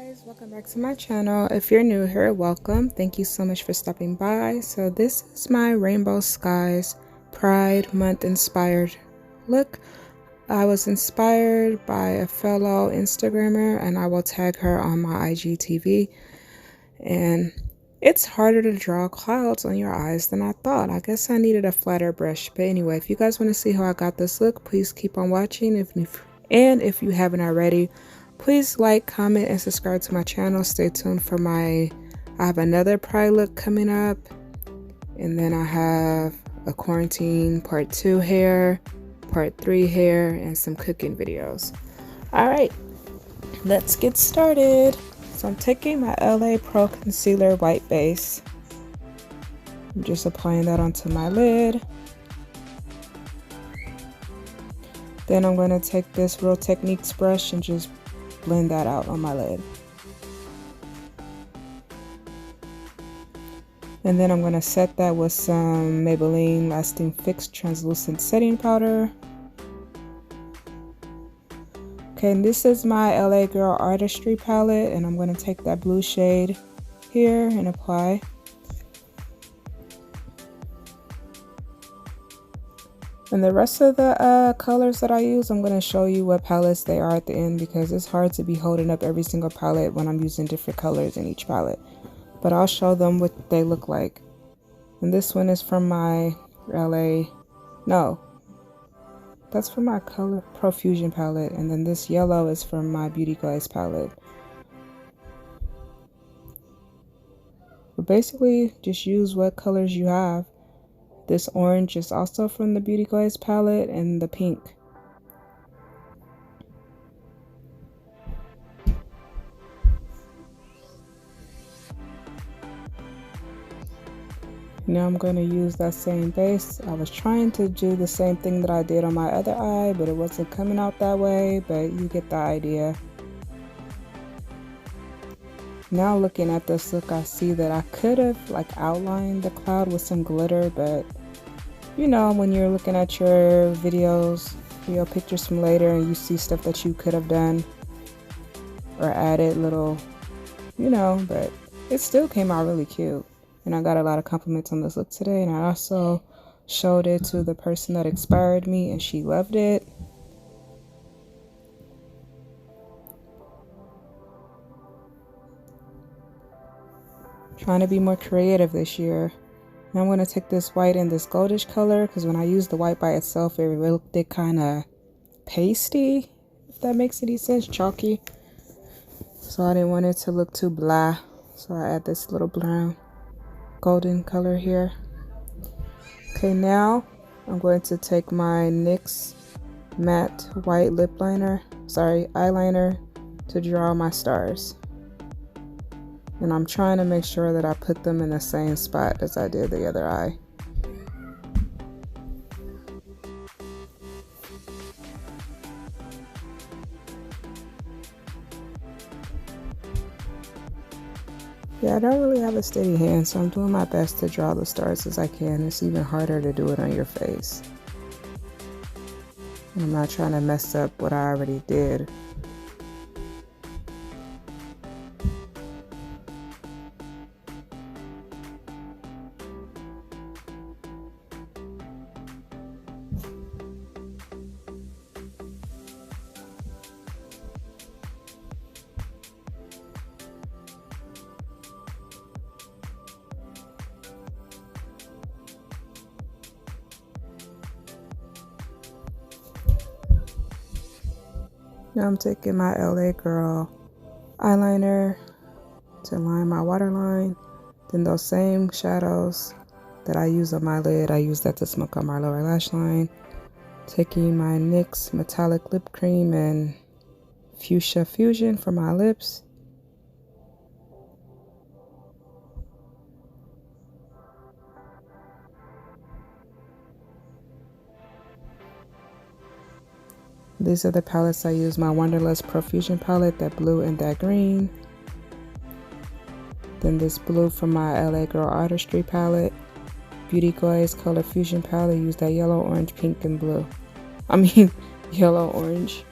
Guys, welcome back to my channel. If you're new here, welcome. Thank you so much for stopping by. So this is my Rainbow Skies Pride Month inspired look. I was inspired by a fellow Instagrammer and I will tag her on my IGTV. And it's harder to draw clouds on your eyes than I thought. I guess I needed a flatter brush. But anyway, if you guys want to see how I got this look, please keep on watching. If you haven't already, please like, comment, and subscribe to my channel. Stay tuned for I have another Pride look coming up. And then I have a quarantine part 2 hair, part 3 hair, and some cooking videos. Alright, let's get started. So I'm taking my LA Pro Concealer white base. I'm just applying that onto my lid. Then I'm going to take this Real Techniques brush and just blend that out on my lid. And then I'm going to set that with some Maybelline Lasting Fix Translucent Setting Powder. Okay, and this is my LA Girl Artistry palette, and I'm going to take that blue shade here and apply. And the rest of the colors that I use, I'm going to show you what palettes they are at the end, because it's hard to be holding up every single palette when I'm using different colors in each palette. But I'll show them what they look like. And this one is from my that's from my Color Profusion palette. And then this yellow is from my Beauty Glaze palette. But basically, just use what colors you have. This orange is also from the Beauty Glaze palette, and the pink. Now I'm going to use that same base. I was trying to do the same thing that I did on my other eye, but it wasn't coming out that way, but you get the idea. Now looking at this look, I see that I could have outlined the cloud with some glitter, but you know, when you're looking at your video pictures from later and you see stuff that you could have done or added little, but it still came out really cute. And I got a lot of compliments on this look today, and I also showed it to the person that inspired me and she loved it. Trying to be more creative this year. Now I'm going to take this white and this goldish color, because when I used the white by itself, it looked kind of pasty, if that makes any sense, chalky. So I didn't want it to look too blah. So I add this little brown golden color here. Okay, now I'm going to take my NYX matte white eyeliner to draw my stars. And I'm trying to make sure that I put them in the same spot as I did the other eye. Yeah, I don't really have a steady hand, so I'm doing my best to draw the stars as I can. It's even harder to do it on your face. And I'm not trying to mess up what I already did. Now I'm taking my LA Girl eyeliner to line my waterline. Then those same shadows that I use on my lid, I use that to smoke on my lower lash line. Taking my NYX metallic lip cream and fuchsia fusion for my lips. These are the palettes I use, my Wanderlust Profusion palette, that blue and that green. Then this blue from my LA Girl Artistry palette. Beauty Glaze Color Fusion palette, use that yellow, orange, pink, and blue. Yellow, orange,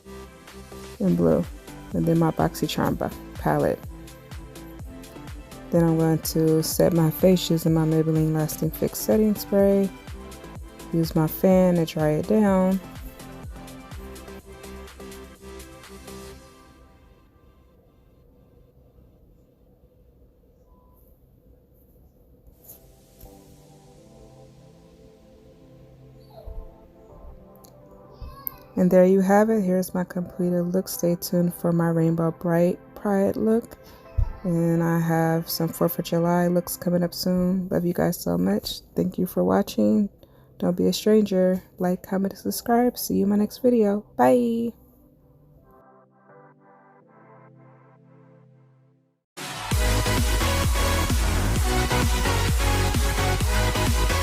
and blue. And then my BoxyCharm palette. Then I'm going to set my face using my Maybelline Lasting Fix setting spray. Use my fan to dry it down. And there you have it. Here's my completed look. Stay tuned for my Rainbow Bright Pride look. And I have some 4th of July looks coming up soon. Love you guys so much. Thank you for watching. Don't be a stranger. Like, comment, and subscribe. See you in my next video. Bye.